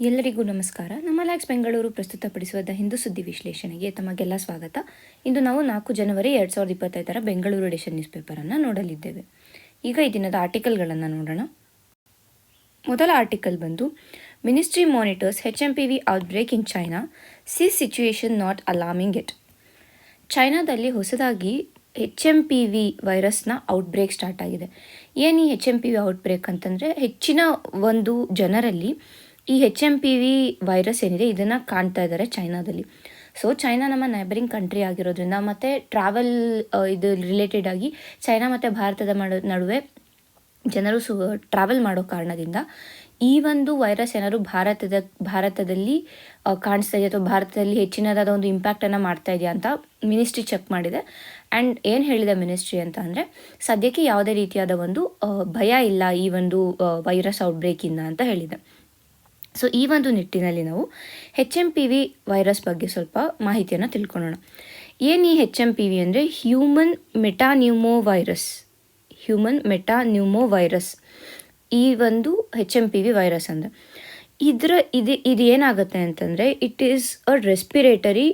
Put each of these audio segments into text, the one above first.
ಎಲ್ಲರಿಗೂ ನಮಸ್ಕಾರ. ನಮ್ಮ ಲ್ಯಾಕ್ಸ್ ಬೆಂಗಳೂರು ಪ್ರಸ್ತುತಪಡಿಸುವ ಹಿಂದೂ ಸುದ್ದಿ ವಿಶ್ಲೇಷಣೆಗೆ ತಮಗೆಲ್ಲ ಸ್ವಾಗತ. ಇಂದು ನಾವು 4 ಜನವರಿ 2025 ಬೆಂಗಳೂರು ಎಡಿಷನ್ ನ್ಯೂಸ್ ಪೇಪರನ್ನು ನೋಡಲಿದ್ದೇವೆ. ಈಗ ಈ ದಿನದ ಆರ್ಟಿಕಲ್ಗಳನ್ನು ನೋಡೋಣ. ಮೊದಲ ಆರ್ಟಿಕಲ್ ಬಂದು ministry monitors HMPV outbreak in China, see situation not alarming it. ಚೈನಾದಲ್ಲಿ ಹೊಸದಾಗಿ HMPV ವೈರಸ್ನ ಔಟ್ಬ್ರೇಕ್ ಸ್ಟಾರ್ಟ್ ಆಗಿದೆ. ಏನು ಈ HMPV ಔಟ್ಬ್ರೇಕ್ ಅಂತಂದರೆ, ಹೆಚ್ಚಿನ ಒಂದು ಜನರಲ್ಲಿ ಈ HMPV ವೈರಸ್ ಏನಿದೆ ಇದನ್ನು ಕಾಣ್ತಾ ಇದ್ದಾರೆ ಚೈನಾದಲ್ಲಿ. ಸೊ ಚೈನಾ ನಮ್ಮ ನೈಬರಿಂಗ್ ಕಂಟ್ರಿ ಆಗಿರೋದ್ರಿಂದ ಮತ್ತು ಟ್ರಾವೆಲ್ ಇದು ರಿಲೇಟೆಡ್ ಆಗಿ ಚೈನಾ ಮತ್ತು ಭಾರತದ ನಡುವೆ ಜನರು ಟ್ರಾವೆಲ್ ಮಾಡೋ ಕಾರಣದಿಂದ ಈ ಒಂದು ವೈರಸ್ ಏನಾದ್ರು ಭಾರತದಲ್ಲಿ ಕಾಣಿಸ್ತಾ ಇದೆಯಾ ಅಥವಾ ಭಾರತದಲ್ಲಿ ಹೆಚ್ಚಿನದಾದ ಒಂದು ಇಂಪ್ಯಾಕ್ಟನ್ನು ಮಾಡ್ತಾ ಇದೆಯಾ ಅಂತ ಮಿನಿಸ್ಟ್ರಿ ಚೆಕ್ ಮಾಡಿದೆ. ಆ್ಯಂಡ್ ಏನು ಹೇಳಿದೆ ಮಿನಿಸ್ಟ್ರಿ ಅಂತ ಅಂದರೆ, ಸದ್ಯಕ್ಕೆ ಯಾವುದೇ ರೀತಿಯಾದ ಒಂದು ಭಯ ಇಲ್ಲ ಈ ಒಂದು ವೈರಸ್ ಔಟ್ಬ್ರೇಕಿಂದ ಅಂತ ಹೇಳಿದೆ. ಸೊ ಈ ಒಂದು ನಿಟ್ಟಿನಲ್ಲಿ ನಾವು HMPV ವೈರಸ್ ಬಗ್ಗೆ ಸ್ವಲ್ಪ ಮಾಹಿತಿಯನ್ನು ತಿಳ್ಕೊಳ್ಳೋಣ. ಏನು ಈ HMPV ಅಂದರೆ ಹ್ಯೂಮನ್ ಮೆಟಾನ್ಯೂಮೋವೈರಸ್. ಈ ಒಂದು HMPV ವೈರಸ್ ಅಂದರೆ ಇದು ಏನಾಗುತ್ತೆ ಅಂತಂದರೆ, it is a respiratory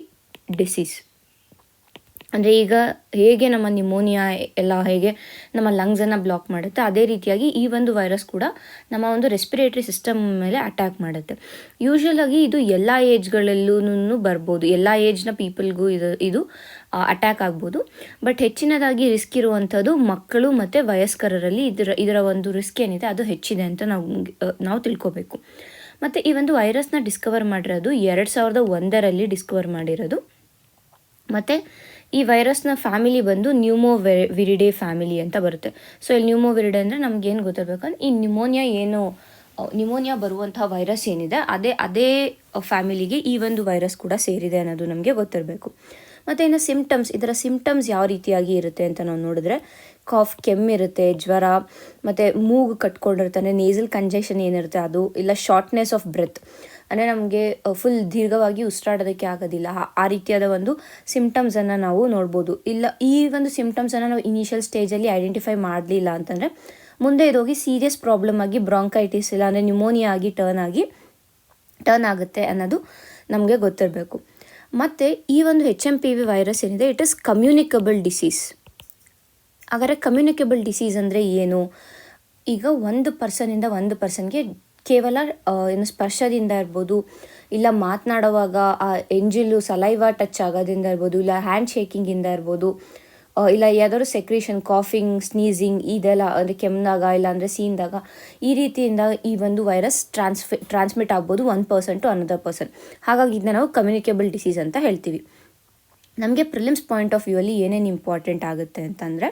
disease. ಅಂದರೆ ಈಗ ಹೇಗೆ ನಮ್ಮ ನ್ಯೂಮೋನಿಯಾ ಎಲ್ಲ ಹೇಗೆ ನಮ್ಮ ಲಂಗ್ಸನ್ನು ಬ್ಲಾಕ್ ಮಾಡುತ್ತೆ, ಅದೇ ರೀತಿಯಾಗಿ ಈ ಒಂದು ವೈರಸ್ ಕೂಡ ನಮ್ಮ ಒಂದು ರೆಸ್ಪಿರೇಟರಿ ಸಿಸ್ಟಮ್ ಮೇಲೆ ಅಟ್ಯಾಕ್ ಮಾಡುತ್ತೆ. ಯೂಶ್ವಲಾಗಿ ಇದು ಎಲ್ಲ ಏಜ್ಗಳಲ್ಲೂ ಬರ್ಬೋದು, ಎಲ್ಲ ಏಜ್ನ ಪೀಪಲ್ಗೂ ಇದು ಅಟ್ಯಾಕ್ ಆಗ್ಬೋದು. ಬಟ್ ಹೆಚ್ಚಿನದಾಗಿ ರಿಸ್ಕ್ ಇರುವಂಥದ್ದು ಮಕ್ಕಳು ಮತ್ತು ವಯಸ್ಕರಲ್ಲಿ ಇದರ ಒಂದು ರಿಸ್ಕ್ ಏನಿದೆ ಅದು ಹೆಚ್ಚಿದೆ ಅಂತ ನಾವು ತಿಳ್ಕೊಬೇಕು. ಮತ್ತು ಈ ಒಂದು ವೈರಸ್ನ ಡಿಸ್ಕವರ್ ಮಾಡಿರೋದು 2001ರಲ್ಲಿ ಡಿಸ್ಕವರ್ ಮಾಡಿರೋದು. ಮತ್ತು ಈ ವೈರಸ್ನ ಫ್ಯಾಮಿಲಿ ಬಂದು ನ್ಯೂಮೋವಿರಿಡೆ ಫ್ಯಾಮಿಲಿ ಅಂತ ಬರುತ್ತೆ. ಸೊ ಇಲ್ಲಿ ನ್ಯೂಮೋವಿರಿಡೆ ಅಂದರೆ ನಮಗೇನು ಗೊತ್ತಿರಬೇಕಂದ್ರೆ, ಈ ನ್ಯೂಮೋನಿಯಾ ಬರುವಂತಹ ವೈರಸ್ ಏನಿದೆ ಅದೇ ಫ್ಯಾಮಿಲಿಗೆ ಈ ಒಂದು ವೈರಸ್ ಕೂಡ ಸೇರಿದೆ ಅನ್ನೋದು ನಮಗೆ ಗೊತ್ತಿರಬೇಕು. ಮತ್ತು ಇನ್ನು ಇದರ ಸಿಮ್ಟಮ್ಸ್ ಯಾವ ರೀತಿಯಾಗಿ ಇರುತ್ತೆ ಅಂತ ನಾವು ನೋಡಿದ್ರೆ, ಕಾಫ್, ಕೆಮ್ಮಿರುತ್ತೆ, ಜ್ವರ, ಮತ್ತು ಮೂಗು ಕಟ್ಕೊಂಡಿರ್ತಾನೆ, ನೇಸಲ್ ಕಂಜೆಷನ್ ಏನಿರುತ್ತೆ ಅದು, ಇಲ್ಲ ಶಾರ್ಟ್ನೆಸ್ ಆಫ್ ಬ್ರೆತ್ ಅಂದರೆ ನಮಗೆ ಫುಲ್ ದೀರ್ಘವಾಗಿ ಉಸಿರಾಡೋದಕ್ಕೆ ಆಗೋದಿಲ್ಲ, ಆ ರೀತಿಯಾದ ಒಂದು ಸಿಮ್ಟಮ್ಸನ್ನು ನಾವು ನೋಡ್ಬೋದು. ಇಲ್ಲ ಈ ಒಂದು ಸಿಮ್ಟಮ್ಸನ್ನು ನಾವು ಇನಿಷಿಯಲ್ ಸ್ಟೇಜಲ್ಲಿ ಐಡೆಂಟಿಫೈ ಮಾಡಲಿಲ್ಲ ಅಂತಂದರೆ ಮುಂದೆ ಇದೋಗಿ ಸೀರಿಯಸ್ ಪ್ರಾಬ್ಲಮ್ ಆಗಿ ಬ್ರಾಂಕೈಟಿಸ್ ಇಲ್ಲ ಅಂದರೆ ನ್ಯೂಮೋನಿಯಾ ಆಗಿ ಟರ್ನ್ ಆಗುತ್ತೆ ಅನ್ನೋದು ನಮಗೆ ಗೊತ್ತಿರಬೇಕು. ಮತ್ತು ಈ ಒಂದು HMPV ವೈರಸ್ ಏನಿದೆ ಇಟ್ ಇಸ್ ಕಮ್ಯುನಿಕಬಲ್ ಡಿಸೀಸ್. ಹಾಗಾದರೆ ಕಮ್ಯುನಿಕಬಲ್ ಡಿಸೀಸ್ ಅಂದರೆ ಏನು? ಈಗ ಒಂದು ಪರ್ಸನ್ಗೆ ಕೇವಲ ಸ್ಪರ್ಶದಿಂದ ಇರ್ಬೋದು, ಇಲ್ಲ ಮಾತನಾಡುವಾಗ ಆ ಎಂಜಿಲು ಸಲೈವಾ ಟಚ್ ಆಗೋದ್ರಿಂದ ಇರ್ಬೋದು, ಇಲ್ಲ ಹ್ಯಾಂಡ್ ಶೇಕಿಂಗಿಂದ ಇರ್ಬೋದು, ಇಲ್ಲ ಯಾವ್ದಾದ್ರು ಸೆಕ್ರೇಷನ್, ಕಾಫಿಂಗ್, ಸ್ನೀಸಿಂಗ್ ಇದೆಲ್ಲ ಅಂದರೆ ಕೆಮ್ಮಿದಾಗ ಇಲ್ಲ ಅಂದರೆ ಸೀನ್ದಾಗ ಈ ರೀತಿಯಿಂದ ಈ ಒಂದು ವೈರಸ್ ಟ್ರಾನ್ಸ್ಮಿಟ್ ಆಗ್ಬೋದು one person to another person. ಹಾಗಾಗಿ ಇದನ್ನ ನಾವು ಕಮ್ಯುನಿಕೇಬಲ್ ಡಿಸೀಸ್ ಅಂತ ಹೇಳ್ತೀವಿ. ನಮಗೆ ಪ್ರಿಲಿಮ್ಸ್ ಪಾಯಿಂಟ್ ಆಫ್ ವ್ಯೂ ಅಲ್ಲಿ ಏನೇನು ಇಂಪಾರ್ಟೆಂಟ್ ಆಗುತ್ತೆ ಅಂತಂದರೆ,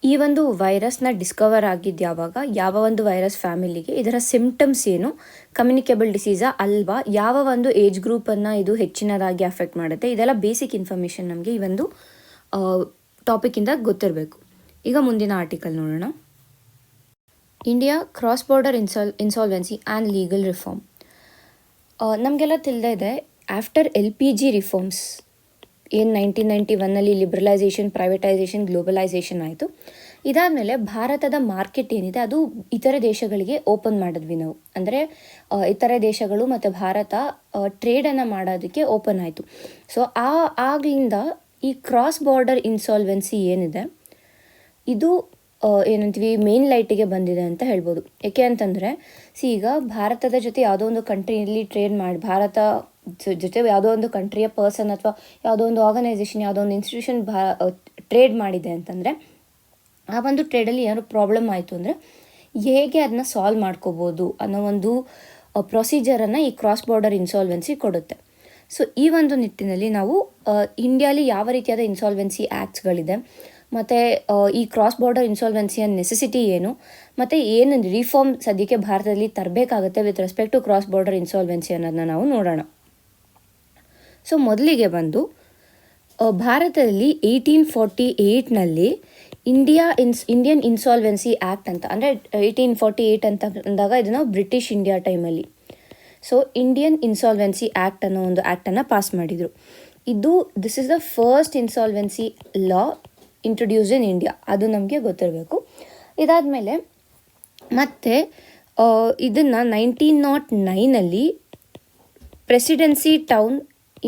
ಈ ಒಂದು ವೈರಸ್ನ ಡಿಸ್ಕವರ್ ಆಗಿದ್ದು ಯಾವಾಗ, ಯಾವ ಒಂದು ವೈರಸ್ ಫ್ಯಾಮಿಲಿಗೆ, ಇದರ ಸಿಮ್ಟಮ್ಸ್ ಏನು, ಕಮ್ಯುನಿಕೇಬಲ್ ಡಿಸೀಸಾ ಅಲ್ವಾ, ಯಾವ ಒಂದು ಏಜ್ ಗ್ರೂಪನ್ನು ಇದು ಹೆಚ್ಚಿನದಾಗಿ ಅಫೆಕ್ಟ್ ಮಾಡುತ್ತೆ, ಇದೆಲ್ಲ ಬೇಸಿಕ್ ಇನ್ಫಾರ್ಮೇಷನ್ ನಮಗೆ ಈ ಒಂದು ಟಾಪಿಕ್ಕಿಂದ ಗೊತ್ತಿರಬೇಕು. ಈಗ ಮುಂದಿನ ಆರ್ಟಿಕಲ್ ನೋಡೋಣ. India cross border insolvency and legal reform. ನಮಗೆಲ್ಲ ತಿಳಿದೇ ಇದೆ, ಆಫ್ಟರ್ LPG ರಿಫಾರ್ಮ್ಸ್ ಏನು 1991ನಲ್ಲಿ ಲಿಬ್ರಲೈಸೇಷನ್, ಪ್ರೈವೇಟೈಸೇಷನ್, ಗ್ಲೋಬಲೈಸೇಷನ್ ಆಯಿತು. ಇದಾದಮೇಲೆ ಭಾರತದ ಮಾರ್ಕೆಟ್ ಏನಿದೆ ಅದು ಇತರೆ ದೇಶಗಳಿಗೆ ಓಪನ್ ಮಾಡಿದ್ವಿ ನಾವು. ಅಂದರೆ ಇತರೆ ದೇಶಗಳು ಮತ್ತು ಭಾರತ ಟ್ರೇಡನ್ನು ಮಾಡೋದಕ್ಕೆ ಓಪನ್ ಆಯಿತು. ಸೊ ಆಗ್ಲಿಂದ ಈ ಕ್ರಾಸ್ ಬಾರ್ಡರ್ ಇನ್ಸಾಲ್ವೆನ್ಸಿ ಏನಿದೆ ಇದು ಏನಂತೀವಿ ಮೇನ್ ಲೈಟಿಗೆ ಬಂದಿದೆ ಅಂತ ಹೇಳ್ಬೋದು. ಏಕೆ ಅಂತಂದರೆ ಈಗ ಭಾರತದ ಜೊತೆ ಯಾವುದೋ ಒಂದು ಕಂಟ್ರಿಯಲ್ಲಿ ಟ್ರೇಡ್ ಮಾಡಿ, ಭಾರತ ಜೊತೆ ಯಾವುದೋ ಒಂದು ಕಂಟ್ರಿಯ ಪರ್ಸನ್ ಅಥವಾ ಯಾವುದೋ ಒಂದು ಆರ್ಗನೈಸೇಷನ್, ಯಾವುದೋ ಒಂದು ಇನ್ಸ್ಟಿಟ್ಯೂಷನ್ ಟ್ರೇಡ್ ಮಾಡಿದೆ ಅಂತಂದರೆ, ಆ ಒಂದು ಟ್ರೇಡಲ್ಲಿ ಏನಾದ್ರು ಪ್ರಾಬ್ಲಮ್ ಆಯಿತು ಅಂದರೆ ಹೇಗೆ ಅದನ್ನ ಸಾಲ್ವ್ ಮಾಡ್ಕೋಬೋದು ಅನ್ನೋ ಒಂದು ಪ್ರೊಸೀಜರನ್ನು ಈ ಕ್ರಾಸ್ ಬಾರ್ಡರ್ ಇನ್ಸಾಲ್ವೆನ್ಸಿ ಕೊಡುತ್ತೆ. ಸೊ ಈ ಒಂದು ನಿಟ್ಟಿನಲ್ಲಿ ನಾವು ಇಂಡಿಯಾಲಿ ಯಾವ ರೀತಿಯಾದ ಇನ್ಸಾಲ್ವೆನ್ಸಿ ಆ್ಯಕ್ಟ್ಸ್ಗಳಿದೆ, ಮತ್ತು ಈ ಕ್ರಾಸ್ ಬಾರ್ಡರ್ ಇನ್ಸಾಲ್ವೆನ್ಸಿಯ ನೆಸೆಸಿಟಿ ಏನು, ಮತ್ತು ಏನು ರಿಫಾರ್ಮ್ ಸದ್ಯಕ್ಕೆ ಭಾರತದಲ್ಲಿ ತರಬೇಕಾಗುತ್ತೆ with respect to cross border insolvency ಅನ್ನೋದನ್ನ ನಾವು ನೋಡೋಣ. ಸೊ ಮೊದಲಿಗೆ ಬಂದು ಭಾರತದಲ್ಲಿ 1848ನಲ್ಲಿ ಇಂಡಿಯನ್ ಇನ್ಸಾಲ್ವೆನ್ಸಿ ಆ್ಯಕ್ಟ್ ಅಂತ, ಅಂದರೆ 1848 ಅಂತ ಅಂದಾಗ ಇದನ್ನು ಬ್ರಿಟಿಷ್ ಇಂಡಿಯಾ ಟೈಮಲ್ಲಿ ಸೊ ಇಂಡಿಯನ್ ಇನ್ಸಾಲ್ವೆನ್ಸಿ ಆ್ಯಕ್ಟ್ ಅನ್ನೋ ಒಂದು ಆ್ಯಕ್ಟನ್ನು ಪಾಸ್ ಮಾಡಿದರು. This is the first insolvency law introduced in India, ಅದು ನಮಗೆ ಗೊತ್ತಿರಬೇಕು. ಇದಾದಮೇಲೆ ಮತ್ತೆ ಇದನ್ನು 1909 ಪ್ರೆಸಿಡೆನ್ಸಿ ಟೌನ್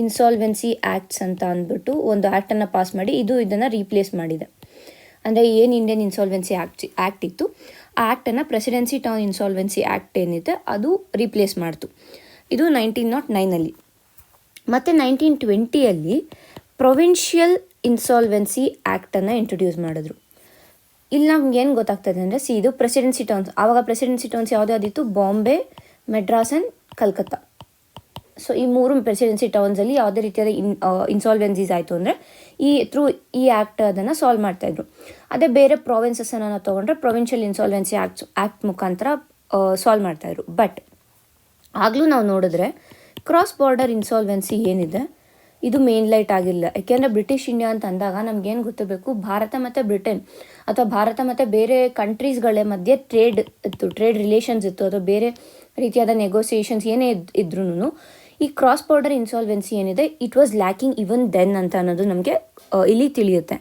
ಇನ್ಸಾಲ್ವೆನ್ಸಿ ಆ್ಯಕ್ಟ್ಸ್ ಅಂತ ಅಂದ್ಬಿಟ್ಟು ಒಂದು ಆ್ಯಕ್ಟನ್ನು ಪಾಸ್ ಮಾಡಿ ಇದನ್ನು ರೀಪ್ಲೇಸ್ ಮಾಡಿದೆ. ಅಂದರೆ ಏನು ಇಂಡಿಯನ್ ಇನ್ಸಾಲ್ವೆನ್ಸಿ ಆ್ಯಕ್ಟ್ ಇತ್ತು, ಆ ಆ್ಯಕ್ಟನ್ನು ಪ್ರೆಸಿಡೆನ್ಸಿ ಟೌನ್ ಇನ್ಸಾಲ್ವೆನ್ಸಿ ಆ್ಯಕ್ಟ್ ಏನಿದೆ ಅದು ರೀಪ್ಲೇಸ್ ಮಾಡ್ತು. ಇದು 1909. ಮತ್ತು 1920 ಪ್ರೊವಿನ್ಷಿಯಲ್ ಇನ್ಸಾಲ್ವೆನ್ಸಿ ಆ್ಯಕ್ಟನ್ನು ಇಂಟ್ರೊಡ್ಯೂಸ್ ಮಾಡಿದ್ರು. ಇಲ್ಲಿ ನಮ್ಗೆ ಏನು ಗೊತ್ತಾಗ್ತದೆ ಅಂದರೆ ಇದು ಪ್ರೆಸಿಡೆನ್ಸಿ ಟೌನ್ಸ್. ಆವಾಗ ಪ್ರೆಸಿಡೆನ್ಸಿ ಟೌನ್ಸ್ ಯಾವುದಿತ್ತು? ಬಾಂಬೆ, ಮೆಡ್ರಾಸ್ ಆ್ಯಂಡ್ ಕಲ್ಕತ್ತಾ. ಸೊ ಈ 3 ಪ್ರೆಸಿಡೆನ್ಸಿ ಟೌನ್ಸಲ್ಲಿ ಯಾವುದೇ ರೀತಿಯಾದ ಇನ್ಸಾಲ್ವೆನ್ಸೀಸ್ ಆಯಿತು ಅಂದರೆ ಈ ಆ್ಯಕ್ಟ್ ಅದನ್ನು ಸಾಲ್ವ್ ಮಾಡ್ತಾಯಿದ್ರು. ಅದೇ ಬೇರೆ ಪ್ರಾವಿನ್ಸಸ್ಸನ್ನು ನಾವು ತೊಗೊಂಡ್ರೆ ಪ್ರೊವಿನ್ಷಿಯಲ್ ಇನ್ಸಾಲ್ವೆನ್ಸಿ ಆ್ಯಕ್ಟ್ ಮುಖಾಂತರ ಸಾಲ್ವ್ ಮಾಡ್ತಾಯಿದ್ರು. ಬಟ್ ಆಗಲೂ ನಾವು ನೋಡಿದ್ರೆ ಕ್ರಾಸ್ ಬಾರ್ಡರ್ ಇನ್ಸಾಲ್ವೆನ್ಸಿ ಏನಿದೆ ಇದು ಮೇನ್ ಲೈಟ್ ಆಗಿಲ್ಲ. ಯಾಕೆಂದರೆ ಬ್ರಿಟಿಷ್ ಇಂಡಿಯಾ ಅಂತ ಅಂದಾಗ ನಮಗೇನು ಗೊತ್ತಿರಬೇಕು, ಭಾರತ ಮತ್ತು ಬ್ರಿಟನ್ ಅಥವಾ ಭಾರತ ಮತ್ತು ಬೇರೆ ಕಂಟ್ರೀಸ್ಗಳ ಮಧ್ಯೆ ಟ್ರೇಡ್ ರಿಲೇಷನ್ಸ್ ಇತ್ತು, ಅಥವಾ ಬೇರೆ ರೀತಿಯಾದ ನೆಗೋಸಿಯೇಷನ್ಸ್ ಏನೇ ಇದ್ರೂ ಈ ಕ್ರಾಸ್ ಬಾರ್ಡರ್ ಇನ್ಸಾಲ್ವೆನ್ಸಿ ಏನಿದೆ it was lacking even then ಅಂತ ಅನ್ನೋದು ನಮಗೆ ಇಲ್ಲಿ ತಿಳಿಯುತ್ತೆ.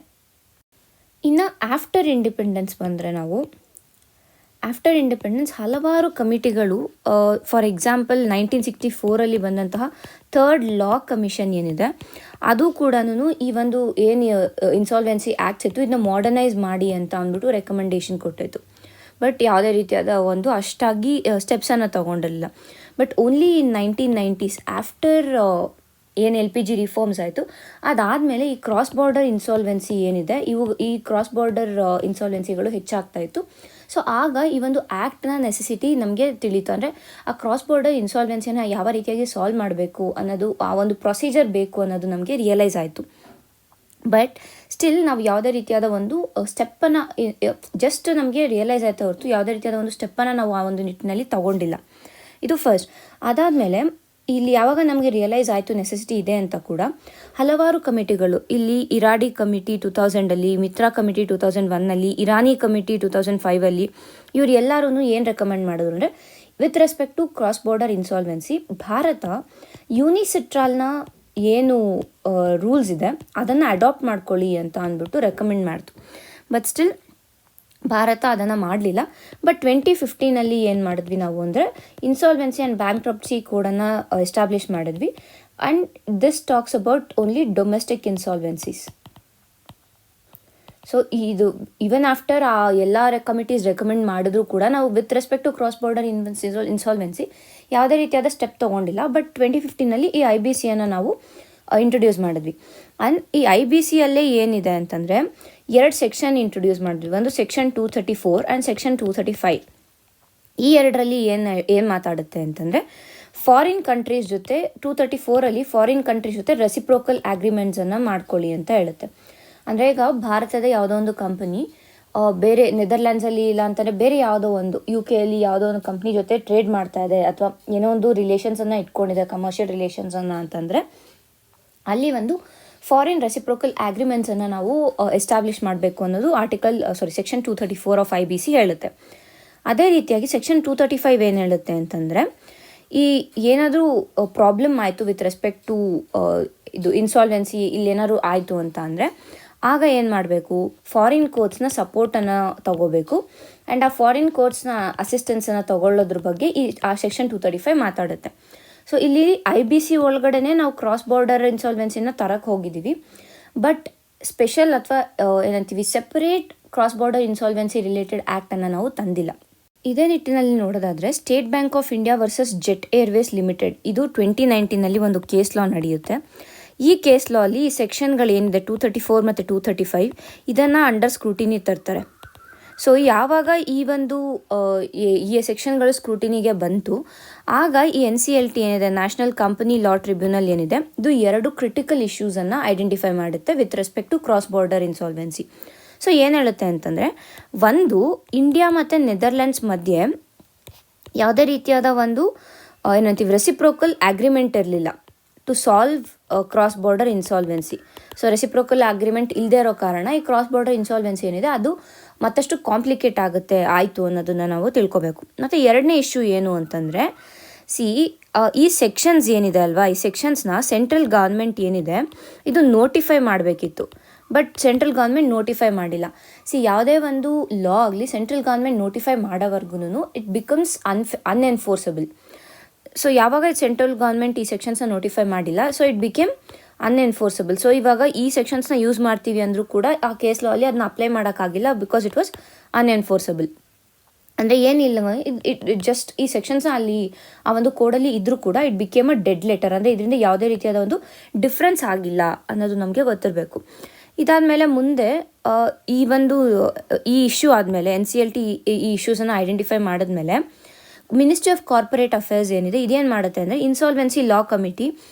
ಇನ್ನು ಆಫ್ಟರ್ ಇಂಡಿಪೆಂಡೆನ್ಸ್ ಬಂದರೆ ಆಫ್ಟರ್ ಇಂಡಿಪೆಂಡೆನ್ಸ್ ಹಲವಾರು ಕಮಿಟಿಗಳು, ಫಾರ್ ಎಕ್ಸಾಂಪಲ್ 1964 ಬಂದಂತಹ 3rd ಲಾ ಕಮಿಷನ್ ಏನಿದೆ ಅದು ಕೂಡ ಈ ಒಂದು ಏನು ಇನ್ಸಾಲ್ವೆನ್ಸಿ ಆ್ಯಕ್ಟ್ಸ್ ಇತ್ತು ಇದನ್ನ ಮಾಡರ್ನೈಸ್ ಮಾಡಿ ಅಂತ ಅಂದ್ಬಿಟ್ಟು ರೆಕಮೆಂಡೇಶನ್ ಕೊಟ್ಟಿತ್ತು. ಬಟ್ ಯಾವುದೇ ರೀತಿಯಾದ ಅಷ್ಟಾಗಿ ಸ್ಟೆಪ್ಸನ್ನು ತಗೊಂಡಿಲ್ಲ. But only in 1990s after ಏನು LPG ರಿಫಾರ್ಮ್ಸ್ ಆಯಿತು, ಅದಾದಮೇಲೆ ಈ ಕ್ರಾಸ್ ಬಾರ್ಡರ್ ಇನ್ಸಾಲ್ವೆನ್ಸಿ ಏನಿದೆ ಈ ಕ್ರಾಸ್ ಬಾರ್ಡರ್ ಇನ್ಸಾಲ್ವೆನ್ಸಿಗಳು ಹೆಚ್ಚಾಗ್ತಾ ಇತ್ತು. ಸೊ ಆಗ ಈ ಒಂದು ಆ್ಯಕ್ಟ್ನ ನೆಸೆಸಿಟಿ ನಮಗೆ ತಿಳಿತು. ಅಂದರೆ ಆ ಕ್ರಾಸ್ ಬಾರ್ಡರ್ ಇನ್ಸಾಲ್ವೆನ್ಸಿನ ಯಾವ ರೀತಿಯಾಗಿ ಸಾಲ್ವ್ ಮಾಡಬೇಕು ಅನ್ನೋದು, ಆ ಒಂದು ಪ್ರೊಸೀಜರ್ ಬೇಕು ಅನ್ನೋದು ನಮಗೆ ರಿಯಲೈಸ್ ಆಯಿತು. ಬಟ್ ಸ್ಟಿಲ್ ನಾವು ಯಾವುದೇ ರೀತಿಯಾದ ಒಂದು ಸ್ಟೆಪ್ಪನ್ನು ಜಸ್ಟ್ ನಮಗೆ ರಿಯಲೈಸ್ ಆಯ್ತಾ ಹೊರತು ಯಾವುದೇ ರೀತಿಯಾದ ಒಂದು ಸ್ಟೆಪ್ಪನ್ನು ನಾವು ಆ ಒಂದು ನಿಟ್ಟಿನಲ್ಲಿ ತಗೊಂಡಿಲ್ಲ. ಇದು ಫಸ್ಟ್. ಅದಾದಮೇಲೆ ಇಲ್ಲಿ ಯಾವಾಗ ನಮಗೆ ರಿಯಲೈಸ್ ಆಯಿತು ನೆಸೆಸಿಟಿ ಇದೆ ಅಂತ ಕೂಡ ಹಲವಾರು ಕಮಿಟಿಗಳು, ಇಲ್ಲಿ Eradi committee 2000 Mitra committee 2001 Irani committee 2005 ಇವರು ಎಲ್ಲರೂ ಏನು ರೆಕಮೆಂಡ್ ಮಾಡಿದ್ರು ಅಂದರೆ with respect to cross border insolvency Bharat ಯೂನಿಸಿಟ್ರಾಲ್ನ ಏನು ರೂಲ್ಸ್ ಇದೆ ಅದನ್ನು ಅಡಾಪ್ಟ್ ಮಾಡ್ಕೊಳ್ಳಿ ಅಂತ ಅಂದ್ಬಿಟ್ಟು ರೆಕಮೆಂಡ್ ಮಾಡ್ತು. ಬಟ್ ಸ್ಟಿಲ್ ಭಾರತ ಅದನ್ನು ಮಾಡಲಿಲ್ಲ. ಬಟ್ 2015 ಏನು ಮಾಡಿದ್ವಿ ನಾವು ಅಂದರೆ ಇನ್ಸಾಲ್ವೆನ್ಸಿ ಆ್ಯಂಡ್ ಬ್ಯಾಂಕ್ರಪ್ಸಿ ಕೋಡನ್ನು ಎಸ್ಟಾಬ್ಲಿಷ್ ಮಾಡಿದ್ವಿ. And this talks about only domestic insolvencies. So ಇದು ಈವನ್ ಆಫ್ಟರ್ ಆ ಎಲ್ಲ ಕಮಿಟೀಸ್ ರೆಕಮೆಂಡ್ ಮಾಡಿದ್ರು ಕೂಡ ನಾವು with respect to cross border insolvency ಯಾವುದೇ ರೀತಿಯಾದ ಸ್ಟೆಪ್ ತೊಗೊಂಡಿಲ್ಲ. ಬಟ್ 2015 ಈ IBCಯನ್ನು ನಾವು ಇಂಟ್ರೊಡ್ಯೂಸ್ ಮಾಡಿದ್ವಿ. ಆ್ಯಂಡ್ ಈ IBCಯಲ್ಲೇ ಏನಿದೆ ಅಂತಂದರೆ 2 ಸೆಕ್ಷನ್ ಇಂಟ್ರೊಡ್ಯೂಸ್ ಮಾಡಿದ್ವಿ. ಒಂದು ಸೆಕ್ಷನ್ 234 ಆ್ಯಂಡ್ ಸೆಕ್ಷನ್ 235. ಈ ಎರಡರಲ್ಲಿ ಏನು ಮಾತಾಡುತ್ತೆ ಅಂತಂದರೆ ಫಾರಿನ್ ಕಂಟ್ರೀಸ್ ಜೊತೆ 234 ಫಾರಿನ್ ಕಂಟ್ರೀಸ್ ಜೊತೆ ರೆಸಿಪ್ರೋಕಲ್ ಅಗ್ರಿಮೆಂಟ್ಸನ್ನು ಮಾಡ್ಕೊಳ್ಳಿ ಅಂತ ಹೇಳುತ್ತೆ. ಅಂದರೆ ಈಗ ಭಾರತದ ಯಾವುದೋ ಒಂದು ಕಂಪನಿ ಬೇರೆ ನೆದರ್ಲ್ಯಾಂಡ್ಸಲ್ಲಿ ಇಲ್ಲ ಅಂತಂದರೆ ಬೇರೆ ಯಾವುದೋ ಒಂದು UKಯಲ್ಲಿ ಯಾವುದೋ ಒಂದು ಕಂಪ್ನಿ ಜೊತೆ ಟ್ರೇಡ್ ಮಾಡ್ತಾ ಇದೆ ಅಥವಾ ಏನೋ ಒಂದು ರಿಲೇಷನ್ಸನ್ನು ಇಟ್ಕೊಂಡಿದೆ, ಕಮರ್ಷಿಯಲ್ ರಿಲೇಷನ್ಸನ್ನು ಅಂತಂದರೆ ಅಲ್ಲಿ ಒಂದು ಫಾರಿನ್ ರೆಸಿಪ್ರೋಕಲ್ ಅಗ್ರಿಮೆಂಟ್ಸನ್ನು ನಾವು ಎಸ್ಟಾಬ್ಲಿಷ್ ಮಾಡಬೇಕು ಅನ್ನೋದು ಸೆಕ್ಷನ್ 234 ಆಫ್ IBC ಹೇಳುತ್ತೆ. ಅದೇ ರೀತಿಯಾಗಿ ಸೆಕ್ಷನ್ 235 ಏನು ಹೇಳುತ್ತೆ ಅಂತಂದರೆ ಈ ಏನಾದರೂ ಪ್ರಾಬ್ಲಮ್ ಆಯಿತು ವಿತ್ ರೆಸ್ಪೆಕ್ಟ್ ಟು ಇದು ಇನ್ಸಾಲ್ವೆನ್ಸಿ ಇಲ್ಲೇನಾದ್ರು ಆಯಿತು ಅಂತ ಅಂದರೆ ಆಗ ಏನು ಮಾಡಬೇಕು, ಫಾರಿನ್ ಕೋರ್ಟ್ಸ್ನ ಸಪೋರ್ಟನ್ನು ತಗೋಬೇಕು. ಆ್ಯಂಡ್ ಆ ಫಾರಿನ್ ಕೋರ್ಟ್ಸ್ನ ಅಸಿಸ್ಟೆನ್ಸನ್ನು ತಗೊಳ್ಳೋದ್ರ ಬಗ್ಗೆ ಆ ಸೆಕ್ಷನ್ 235 ಮಾತಾಡುತ್ತೆ. ಸೊ ಇಲ್ಲಿ IBC ಒಳಗಡೆ ನಾವು ಕ್ರಾಸ್ ಬಾರ್ಡರ್ ಇನ್ಸಾಲ್ವೆನ್ಸಿನ ತರಕ್ಕೆ ಹೋಗಿದ್ದೀವಿ. ಬಟ್ ಸ್ಪೆಷಲ್ ಅಥವಾ ಏನಂತೀವಿ separate cross border insolvency related ಆ್ಯಕ್ಟನ್ನು ನಾವು ತಂದಿಲ್ಲ. ಇದೇ ನಿಟ್ಟಿನಲ್ಲಿ ನೋಡೋದಾದರೆ state bank of India versus Jet Airways limited ಇದು 2019 ಒಂದು ಕೇಸ್ ಲಾ ನಡೆಯುತ್ತೆ. ಈ ಕೇಸ್ ಲಾ ಅಲ್ಲಿ ಈ ಸೆಕ್ಷನ್ಗಳೇನಿದೆ 234 ಮತ್ತು 235 ಇದನ್ನು ಅಂಡರ್ ಸ್ಕ್ರೂಟಿನಿ ತರ್ತಾರೆ. ಸೊ ಯಾವಾಗ ಈ ಒಂದು ಈ ಸೆಕ್ಷನ್ಗಳು ಸ್ಕ್ರೂಟಿನಿಗೆ ಬಂತು ಆಗ ಈ NCLT ಏನಿದೆ, ನ್ಯಾಷನಲ್ ಕಂಪನಿ ಲಾ ಟ್ರಿಬ್ಯುನಲ್ ಏನಿದೆ, ಇದು 2 ಕ್ರಿಟಿಕಲ್ ಇಶ್ಯೂಸನ್ನು ಐಡೆಂಟಿಫೈ ಮಾಡುತ್ತೆ with respect to cross border insolvency. So ಏನು ಹೇಳುತ್ತೆ ಅಂತಂದರೆ ಒಂದು ಇಂಡಿಯಾ ಮತ್ತು ನೆದರ್ಲ್ಯಾಂಡ್ಸ್ ಮಧ್ಯೆ ಯಾವುದೇ ರೀತಿಯಾದ ಒಂದು ಏನಂತೀವಿ ರೆಸಿಪ್ರೋಕಲ್ ಅಗ್ರಿಮೆಂಟ್ ಇರಲಿಲ್ಲ to solve cross border insolvency. So reciprocal agreement ಇಲ್ಲದೆ ಇರೋ ಕಾರಣ ಈ ಕ್ರಾಸ್ ಬಾರ್ಡರ್ ಇನ್ಸಾಲ್ವೆನ್ಸಿ ಏನಿದೆ ಅದು ಮತ್ತಷ್ಟು ಕಾಂಪ್ಲಿಕೇಟ್ ಆಯಿತು ಅನ್ನೋದನ್ನು ನಾವು ತಿಳ್ಕೊಬೇಕು. ಮತ್ತು ಎರಡನೇ ಇಶ್ಯೂ ಏನು ಅಂತಂದರೆ ಈ ಸೆಕ್ಷನ್ಸ್ ಏನಿದೆ ಅಲ್ವಾ, ಈ ಸೆಕ್ಷನ್ಸ್ನ ಸೆಂಟ್ರಲ್ ಗೌರ್ಮೆಂಟ್ ಏನಿದೆ ಇದು ನೋಟಿಫೈ ಮಾಡಬೇಕಿತ್ತು. ಬಟ್ ಸೆಂಟ್ರಲ್ ಗೌರ್ಮೆಂಟ್ ನೋಟಿಫೈ ಮಾಡಿಲ್ಲ. ಯಾವುದೇ ಒಂದು ಲಾ ಆಗಲಿ ಸೆಂಟ್ರಲ್ ಗೌರ್ಮೆಂಟ್ ನೋಟಿಫೈ ಮಾಡೋವರೆಗೂ ಇಟ್ ಬಿಕಮ್ಸ್ ಅನ್ಎನ್ಫೋರ್ಸಬಲ್. ಸೊ ಯಾವಾಗ ಸೆಂಟ್ರಲ್ ಗೌರ್ಮೆಂಟ್ ಈ ಸೆಕ್ಷನ್ಸ್ನ ನೋಟಿಫೈ ಮಾಡಿಲ್ಲ, so it became unenforceable. So ಇವಾಗ ಈ ಸೆಕ್ಷನ್ಸ್ನ ಯೂಸ್ ಮಾಡ್ತೀವಿ ಅಂದರೂ ಕೂಡ ಆ ಕೇಸ್ ಲಾ ಅಲ್ಲಿ ಅದನ್ನ ಅಪ್ಲೈ ಮಾಡೋಕ್ಕಾಗಿಲ್ಲ, ಬಿಕಾಸ್ ಇಟ್ ವಾಸ್ ಅನ್ಎನ್ಫೋರ್ಸಬಲ್. ಅಂದರೆ ಏನಿಲ್ಲ, ಇಟ್ ಜಸ್ಟ್ ಈ ಸೆಕ್ಷನ್ಸ್ನ ಅಲ್ಲಿ ಆ ಒಂದು ಕೋಡಲ್ಲಿ ಇದ್ದರೂ ಕೂಡ it became a dead letter. ಅಂದರೆ ಇದರಿಂದ ಯಾವುದೇ ರೀತಿಯಾದ ಒಂದು ಡಿಫ್ರೆನ್ಸ್ ಆಗಿಲ್ಲ ಅನ್ನೋದು ನಮಗೆ ಗೊತ್ತಿರಬೇಕು. ಇದಾದಮೇಲೆ ಮುಂದೆ ಈ ಇಶ್ಯೂ ಆದಮೇಲೆ NCLT ಈ ಇಶ್ಯೂಸನ್ನು ಐಡೆಂಟಿಫೈ ಮಾಡಿದ್ಮೇಲೆ ಮಿನಿಸ್ಟ್ರಿ ಆಫ್ ಕಾರ್ಪೊರೇಟ್ ಅಫೇರ್ಸ್ ಏನಿದೆ ಇದೇನು ಮಾಡುತ್ತೆ ಅಂದರೆ ಇನ್ಸಾಲ್ವೆನ್ಸಿ ಲಾ ಕಮಿಟಿ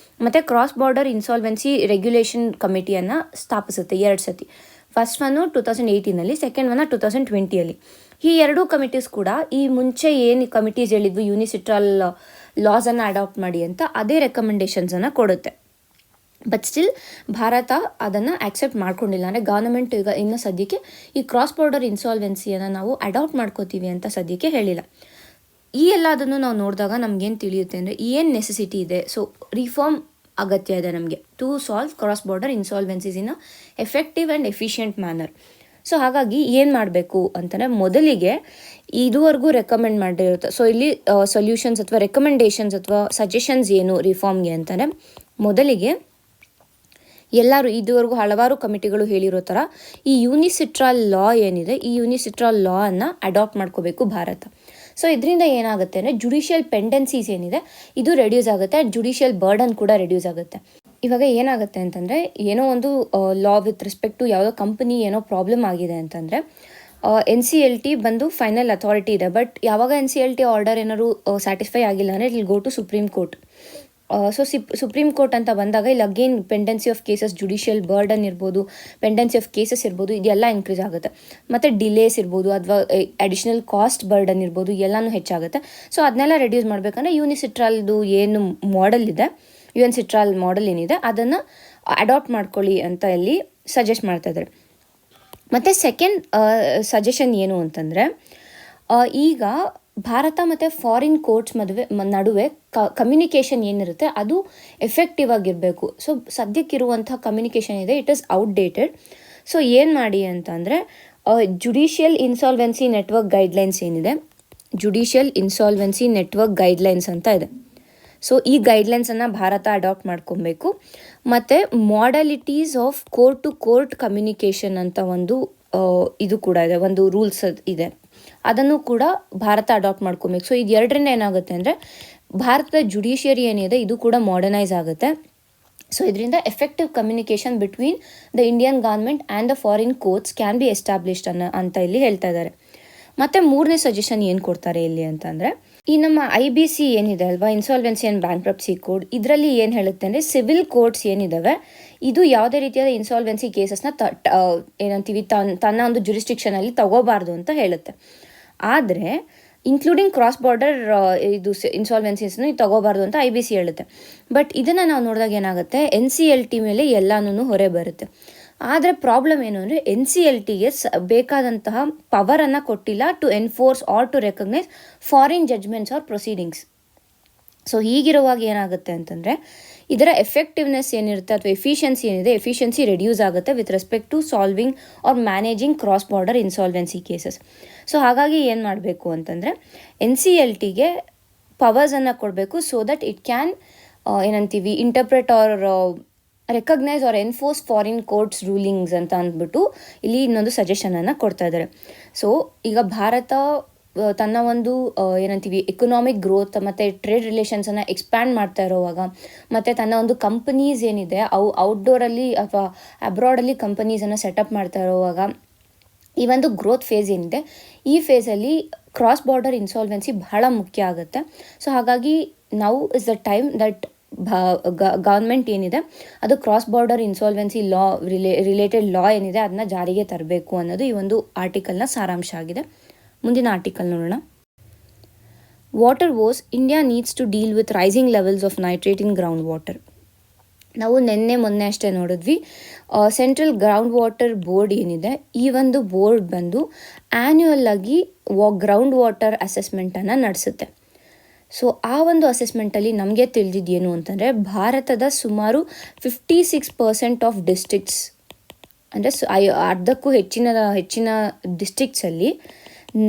ಮತ್ತು ಕ್ರಾಸ್ ಬಾರ್ಡರ್ ಇನ್ಸಾಲ್ವೆನ್ಸಿ ರೆಗ್ಯುಲೇಷನ್ ಕಮಿಟಿಯನ್ನು ಸ್ಥಾಪಿಸುತ್ತೆ 2 ಸತಿ. ಫಸ್ಟ್ ಒನ್ನು 2018 ಸೆಕೆಂಡ್ ಒನ್ನ 2020. ಈ ಎರಡೂ ಕಮಿಟೀಸ್ ಕೂಡ ಈ ಮುಂಚೆ ಏನು ಕಮಿಟೀಸ್ ಹೇಳಿದ್ವು ಯೂನಿಸಿಟ್ರಲ್ ಲಾಸನ್ನು ಅಡಾಪ್ಟ್ ಮಾಡಿ ಅಂತ, ಅದೇ ರೆಕಮೆಂಡೇಷನ್ಸನ್ನು ಕೊಡುತ್ತೆ. ಬಟ್ ಸ್ಟಿಲ್ ಭಾರತ ಅದನ್ನು ಆಕ್ಸೆಪ್ಟ್ ಮಾಡ್ಕೊಂಡಿಲ್ಲ. ಅಂದರೆ ಗವರ್ನಮೆಂಟ್ ಈಗ ಇನ್ನು ಸದ್ಯಕ್ಕೆ ಈ ಕ್ರಾಸ್ ಬಾರ್ಡರ್ ಇನ್ಸಾಲ್ವೆನ್ಸಿಯನ್ನು ನಾವು ಅಡಾಪ್ಟ್ ಮಾಡ್ಕೋತೀವಿ ಅಂತ ಸದ್ಯಕ್ಕೆ ಹೇಳಿಲ್ಲ. ಈ ಎಲ್ಲದನ್ನು ನಾವು ನೋಡಿದಾಗ ನಮಗೇನು ತಿಳಿಯುತ್ತೆ ಅಂದರೆ ಏನು ನೆಸೆಸಿಟಿ ಇದೆ. ಸೊ ರಿಫಾರ್ಮ್ ಅಗತ್ಯ ಇದೆ ನಮಗೆ to solve cross border insolvencies in effective and efficient manner. So ಹಾಗಾಗಿ ಏನು ಮಾಡಬೇಕು ಅಂತಂದರೆ ಮೊದಲಿಗೆ ಇದುವರೆಗೂ ರೆಕಮೆಂಡ್ ಮಾಡಿರುತ್ತೆ. ಸೊ ಇಲ್ಲಿ ಸೊಲ್ಯೂಷನ್ಸ್ ಅಥವಾ ರೆಕಮೆಂಡೇಷನ್ಸ್ ಅಥವಾ ಸಜೆಷನ್ಸ್ ಏನು ರಿಫಾರ್ಮ್ಗೆ ಅಂತಂದರೆ, ಮೊದಲಿಗೆ ಎಲ್ಲರೂ ಇದುವರೆಗೂ ಹಲವಾರು ಕಮಿಟಿಗಳು ಹೇಳಿರೋ ಥರ ಈ ಯೂನಿಸಿಟ್ರಲ್ ಲಾ ಏನಿದೆ ಈ ಯೂನಿಸಿಟ್ರಲ್ ಲಾ ಅನ್ನು ಅಡಾಪ್ಟ್ ಮಾಡ್ಕೋಬೇಕು ಭಾರತ. ಸೊ ಇದರಿಂದ ಏನಾಗುತ್ತೆ ಅಂದರೆ ಜುಡಿಷಿಯಲ್ ಪೆಂಡೆನ್ಸೀಸ್ ಏನಿದೆ ಇದು ರೆಡ್ಯೂಸ್ ಆಗುತ್ತೆ, ಆ್ಯಂಡ್ ಜುಡಿಷಿಯಲ್ ಬರ್ಡನ್ ಕೂಡ ರೆಡ್ಯೂಸ್ ಆಗುತ್ತೆ. ಇವಾಗ ಏನಾಗುತ್ತೆ ಅಂತಂದರೆ, ಏನೋ ಒಂದು ಲಾ ವಿತ್ ರೆಸ್ಪೆಕ್ಟ್ ಟು ಯಾವುದೋ ಕಂಪನಿ ಏನೋ ಪ್ರಾಬ್ಲಮ್ ಆಗಿದೆ ಅಂತಂದರೆ NCLT ಬಂದು ಫೈನಲ್ ಅಥಾರಿಟಿ ಇದೆ. ಬಟ್ ಯಾವಾಗ NCLT ಆರ್ಡರ್ ಏನಾದ್ರು ಸ್ಯಾಟಿಸ್ಫೈ ಆಗಿಲ್ಲ ಅಂದರೆ ಇಲ್ಲಿ go to supreme court. So supreme court ಅಂತ ಬಂದಾಗ ಇಲ್ಲಿ again pendency of cases, judicial burden ಇರ್ಬೋದು, ಪೆಂಡೆನ್ಸಿ ಆಫ್ ಕೇಸಸ್ ಇರ್ಬೋದು, ಇದೆಲ್ಲ ಇನ್ಕ್ರೀಸ್ ಆಗುತ್ತೆ. ಮತ್ತು ಡಿಲೇಸ್ ಇರ್ಬೋದು ಅಥವಾ ಅಡಿಷ್ನಲ್ ಕಾಸ್ಟ್ ಬರ್ಡನ್ ಇರ್ಬೋದು, ಎಲ್ಲನೂ ಹೆಚ್ಚಾಗುತ್ತೆ. ಸೊ ಅದನ್ನೆಲ್ಲ ರೆಡ್ಯೂಸ್ ಮಾಡಬೇಕಂದ್ರೆ ಯೂನಿಸಿಟ್ರಲ್ದು ಏನು ಮಾಡೆಲ್ ಇದೆ, ಯೂನಿಸಿಟ್ರಲ್ ಮಾಡೆಲ್ ಏನಿದೆ ಅದನ್ನು ಅಡಾಪ್ಟ್ ಮಾಡ್ಕೊಳ್ಳಿ ಅಂತ ಇಲ್ಲಿ ಸಜೆಸ್ಟ್ ಮಾಡ್ತಾ ಇದ್ದಾರೆ. ಮತ್ತು ಸೆಕೆಂಡ್ ಸಜೆಷನ್ ಏನು ಅಂತಂದರೆ, ಈಗ ಭಾರತ ಮತ್ತು ಫಾರಿನ್ ಕೋರ್ಟ್ಸ್ ನಡುವೆ ಕಮ್ಯುನಿಕೇಷನ್ ಏನಿರುತ್ತೆ ಅದು ಎಫೆಕ್ಟಿವ್ ಆಗಿರಬೇಕು. ಸೊ ಸದ್ಯಕ್ಕಿರುವಂಥ ಕಮ್ಯುನಿಕೇಷನ್ ಇದೆ ಇಟ್ ಈಸ್ ಔಟ್ಡೇಟೆಡ್. ಸೊ ಏನು ಮಾಡಿ ಅಂತಂದರೆ ಜುಡಿಷಿಯಲ್ ಇನ್ಸಾಲ್ವೆನ್ಸಿ ನೆಟ್ವರ್ಕ್ ಗೈಡ್ಲೈನ್ಸ್ ಏನಿದೆ, ಜುಡಿಷಿಯಲ್ ಇನ್ಸಾಲ್ವೆನ್ಸಿ ನೆಟ್ವರ್ಕ್ ಗೈಡ್ಲೈನ್ಸ್ ಅಂತ ಇದೆ. ಸೊ ಈ ಗೈಡ್ಲೈನ್ಸನ್ನು ಭಾರತ ಅಡಾಪ್ಟ್ ಮಾಡ್ಕೊಬೇಕು. ಮತ್ತು modalities of court to court communication ಅಂತ ಒಂದು ಇದು ಕೂಡ ಇದೆ, ಒಂದು ರೂಲ್ಸ್ ಇದೆ, ಅದನ್ನು ಕೂಡ ಭಾರತ ಅಡಾಪ್ಟ್ ಮಾಡ್ಕೊಬೇಕು. ಸೊ ಇದು ಎರಡರಿಂದ ಏನಾಗುತ್ತೆ ಅಂದರೆ ಭಾರತದ ಜುಡಿಷಿಯರಿ ಏನಿದೆ ಇದು ಕೂಡ ಮಾಡರ್ನೈಸ್ ಆಗುತ್ತೆ. ಸೊ ಇದರಿಂದ effective communication between the Indian government and the foreign courts can be established ಅಂತ ಇಲ್ಲಿ ಹೇಳ್ತಾ ಇದ್ದಾರೆ. ಮತ್ತು ಮೂರನೇ ಸಜೆಷನ್ ಏನು ಕೊಡ್ತಾರೆ ಇಲ್ಲಿ ಅಂತಂದರೆ, ಈ ನಮ್ಮ IBC ಏನಿದೆ ಅಲ್ವಾ, ಇನ್ಸಾಲ್ವೆನ್ಸಿ ಆ್ಯಂಡ್ ಬ್ಯಾಂಕ್ರಪ್ಸಿ ಕೋಡ್, ಇದರಲ್ಲಿ ಏನು ಹೇಳುತ್ತೆ ಅಂದರೆ ಸಿವಿಲ್ ಕೋರ್ಟ್ಸ್ ಏನಿದ್ದಾವೆ ಇದು ಯಾವುದೇ ರೀತಿಯಾದ ಇನ್ಸಾಲ್ವೆನ್ಸಿ ಕೇಸಸ್ನ ಏನಂತೀವಿ ತನ್ನ ಒಂದು ಜುರಿಸ್ಟಿಕ್ಷನಲ್ಲಿ ತಗೋಬಾರ್ದು ಅಂತ ಹೇಳುತ್ತೆ. ಆದರೆ ಇನ್ಕ್ಲೂಡಿಂಗ್ ಕ್ರಾಸ್ ಬಾರ್ಡರ್ ಇದು ಇನ್ಸಾಲ್ವೆನ್ಸೀಸ್ನು ತಗೋಬಾರ್ದು ಅಂತ IBC ಹೇಳುತ್ತೆ. ಬಟ್ ಇದನ್ನು ನಾವು ನೋಡಿದಾಗ ಏನಾಗುತ್ತೆ, NCLT ಮೇಲೆ ಎಲ್ಲನೂ ಹೊರೆ ಬರುತ್ತೆ. ಆದರೆ ಪ್ರಾಬ್ಲಮ್ ಏನು ಅಂದರೆ NCLTಗೆ ಬೇಕಾದಂತಹ ಪವರನ್ನು ಕೊಟ್ಟಿಲ್ಲ to enforce or to recognise foreign judgments or proceedings. So ಹೀಗಿರುವಾಗ ಏನಾಗುತ್ತೆ ಅಂತಂದರೆ ಇದರ ಎಫೆಕ್ಟಿವ್ನೆಸ್ ಏನಿರುತ್ತೆ ಅಥವಾ ಎಫಿಷಿಯನ್ಸಿ ಏನಿದೆ ಎಫಿಷಿಯನ್ಸಿ ರೆಡ್ಯೂಸ್ ಆಗುತ್ತೆ with respect to solving or managing cross border insolvency cases. So ಹಾಗಾಗಿ ಏನು ಮಾಡಬೇಕು ಅಂತಂದರೆ NCLTಗೆ ಪವರ್ಸನ್ನು ಕೊಡಬೇಕು ಸೊ ದಟ್ ಇಟ್ ಕ್ಯಾನ್ ಏನಂತೀವಿ interpret or recognise or enforce foreign courts rulings ಅಂತ ಅಂದ್ಬಿಟ್ಟು ಇಲ್ಲಿ ಇನ್ನೊಂದು ಸಜೆಷನನ್ನು ಕೊಡ್ತಾ ಇದ್ದಾರೆ. ಸೊ ಈಗ ಭಾರತ ತನ್ನ ಒಂದು ಏನಂತೀವಿ ಎಕನಾಮಿಕ್ ಗ್ರೋತ್ ಮತ್ತು ಟ್ರೇಡ್ ರಿಲೇಷನ್ಸನ್ನು ಎಕ್ಸ್ಪ್ಯಾಂಡ್ ಮಾಡ್ತಾ ಇರೋವಾಗ ಮತ್ತು ತನ್ನ ಒಂದು ಕಂಪನೀಸ್ ಏನಿದೆ ಅವು ಔಟ್ಡೋರಲ್ಲಿ ಅಥವಾ ಅಬ್ರಾಡಲ್ಲಿ ಕಂಪನೀಸನ್ನು ಸೆಟಪ್ ಮಾಡ್ತಾ ಇರೋವಾಗ ಈ ಒಂದು ಗ್ರೋತ್ ಫೇಸ್ ಏನಿದೆ ಈ ಫೇಸಲ್ಲಿ ಕ್ರಾಸ್ ಬಾರ್ಡರ್ ಇನ್ಸಾಲ್ವೆನ್ಸಿ ಬಹಳ ಮುಖ್ಯ ಆಗುತ್ತೆ. ಸೊ ಹಾಗಾಗಿ now is the time that government ಏನಿದೆ ಅದು ಕ್ರಾಸ್ ಬಾರ್ಡರ್ ಇನ್ಸಾಲ್ವೆನ್ಸಿ ಲಾ ರಿಲೇಟೆಡ್ ಲಾ ಏನಿದೆ ಅದನ್ನ ಜಾರಿಗೆ ತರಬೇಕು ಅನ್ನೋದು ಈ ಒಂದು ಆರ್ಟಿಕಲ್ನ ಸಾರಾಂಶ ಆಗಿದೆ. ಮುಂದಿನ ಆರ್ಟಿಕಲ್ ನೋಡೋಣ. Water woes India needs to deal with rising levels of nitrate in ground water. ನಾವು ಮೊನ್ನೆ ಅಷ್ಟೇ ನೋಡಿದ್ವಿ, ಸೆಂಟ್ರಲ್ ಗ್ರೌಂಡ್ ವಾಟರ್ ಬೋರ್ಡ್ ಏನಿದೆ ಈ ಒಂದು ಬೋರ್ಡ್ ಬಂದು ಆ್ಯನ್ಯುಯಲ್ ಆಗಿ ಗ್ರೌಂಡ್ ವಾಟರ್ ಅಸೆಸ್ಮೆಂಟನ್ನು ನಡೆಸುತ್ತೆ. ಸೊ ಆ ಒಂದು ಅಸೆಸ್ಮೆಂಟಲ್ಲಿ ನಮಗೆ ತಿಳಿದಿದ್ದೇನು ಅಂತಂದರೆ ಭಾರತದ ಸುಮಾರು 56% ಆಫ್ ಡಿಸ್ಟ್ರಿಕ್ಟ್ಸ್ ಅಂದರೆ ಅರ್ಧಕ್ಕೂ ಹೆಚ್ಚಿನ ಡಿಸ್ಟ್ರಿಕ್ಟ್ಸಲ್ಲಿ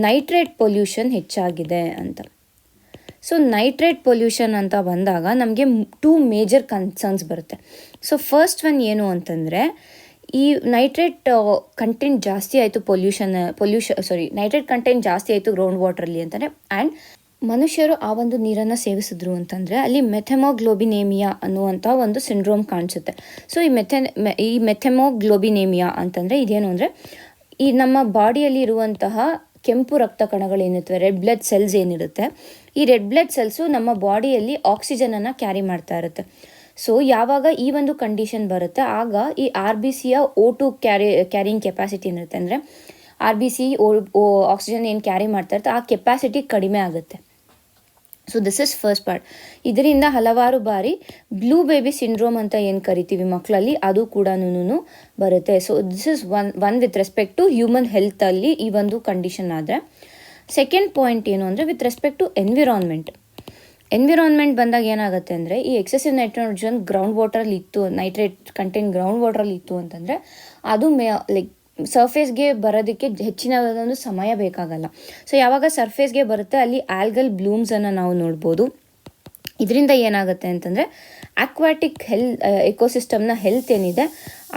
ನೈಟ್ರೇಟ್ ಪೊಲ್ಯೂಷನ್ ಹೆಚ್ಚಾಗಿದೆ ಅಂತ. ಸೊ ನೈಟ್ರೇಟ್ ಪೊಲ್ಯೂಷನ್ ಅಂತ ಬಂದಾಗ ನಮಗೆ 2 ಮೇಜರ್ ಕನ್ಸರ್ನ್ಸ್ ಬರುತ್ತೆ. ಸೊ ಫಸ್ಟ್ ಒನ್ ಏನು ಅಂತಂದರೆ, ಈ ನೈಟ್ರೇಟ್ ಕಂಟೆಂಟ್ ಜಾಸ್ತಿ ಆಯಿತು ನೈಟ್ರೇಟ್ ಕಂಟೆಂಟ್ ಜಾಸ್ತಿ ಆಯಿತು ಗ್ರೌಂಡ್ ವಾಟ್ರಲ್ಲಿ ಅಂತಂದರೆ, ಆ್ಯಂಡ್ ಮನುಷ್ಯರು ಆ ಒಂದು ನೀರನ್ನು ಸೇವಿಸಿದ್ರು ಅಂತಂದರೆ ಅಲ್ಲಿ ಮೆಥೆಮೋಗ್ಲೋಬಿನೇಮಿಯಾ ಅನ್ನುವಂಥ ಒಂದು ಸಿಂಡ್ರೋಮ್ ಕಾಣಿಸುತ್ತೆ. ಸೊ ಈ ಮೆಥೆಮೋಗ್ಲೋಬಿನೇಮಿಯಾ ಅಂತಂದರೆ ಇದೇನು ಅಂದರೆ, ಈ ನಮ್ಮ ಬಾಡಿಯಲ್ಲಿ ಇರುವಂತಹ ಕೆಂಪು ರಕ್ತ ಕಣಗಳೇನಿರ್ತವೆ, ರೆಡ್ ಬ್ಲಡ್ ಸೆಲ್ಸ್ ಏನಿರುತ್ತೆ, ಈ ರೆಡ್ ಬ್ಲಡ್ ಸೆಲ್ಸು ನಮ್ಮ ಬಾಡಿಯಲ್ಲಿ ಆಕ್ಸಿಜನನ್ನು ಕ್ಯಾರಿ ಮಾಡ್ತಾ ಇರುತ್ತೆ. ಸೊ ಯಾವಾಗ ಈ ಒಂದು ಕಂಡೀಷನ್ ಬರುತ್ತೆ, ಆಗ ಈ RBCಯ O2 ಕ್ಯಾರಿಂಗ್ ಕೆಪಾಸಿಟಿ ಏನಿರುತ್ತೆ, ಅಂದರೆ RBC ಆಕ್ಸಿಜನ್ ಏನು ಕ್ಯಾರಿ ಮಾಡ್ತಾ ಇರುತ್ತೆ ಆ ಕೆಪಾಸಿಟಿ ಕಡಿಮೆ ಆಗುತ್ತೆ. So this is first part. ಇದರಿಂದ ಹಲವಾರು ಬಾರಿ ಬ್ಲೂ ಬೇಬಿ ಸಿಂಡ್ರೋಮ್ ಅಂತ ಏನು ಕರಿತೀವಿ ಮಕ್ಕಳಲ್ಲಿ, ಅದು ಕೂಡ ಬರುತ್ತೆ. So this is one with respect to human ಹೆಲ್ತಲ್ಲಿ ಈ ಒಂದು ಕಂಡೀಷನ್ ಆದರೆ. ಸೆಕೆಂಡ್ ಪಾಯಿಂಟ್ ಏನು ಅಂದರೆ, ವಿತ್ ರೆಸ್ಪೆಕ್ಟ್ ಟು ಎನ್ವಿರಾನ್ಮೆಂಟ್ ಬಂದಾಗ ಏನಾಗುತ್ತೆ ಅಂದರೆ, ಈ ಎಕ್ಸೆಸಿವ್ ನೈಟ್ರೋಜನ್ ಗ್ರೌಂಡ್ ವಾಟರಲ್ಲಿ ಇತ್ತು, ನೈಟ್ರೇಟ್ ಕಂಟೆಂಟ್ ಗ್ರೌಂಡ್ ವಾಟರಲ್ಲಿ ಇತ್ತು ಅಂತಂದರೆ ಅದು ಸರ್ಫೇಸ್ಗೆ ಬರೋದಕ್ಕೆ ಹೆಚ್ಚಿನ ಒಂದು ಸಮಯ ಬೇಕಾಗಲ್ಲ. ಸೊ ಯಾವಾಗ ಸರ್ಫೇಸ್ಗೆ ಬರುತ್ತೆ ಅಲ್ಲಿ ಆಲ್ಗಲ್ ಬ್ಲೂಮ್ಸನ್ನು ನಾವು ನೋಡ್ಬೋದು. ಇದರಿಂದ ಏನಾಗುತ್ತೆ ಅಂತಂದರೆ ಆಕ್ವಾಟಿಕ್ ಎಕೋಸಿಸ್ಟಮ್ನ ಹೆಲ್ತ್ ಏನಿದೆ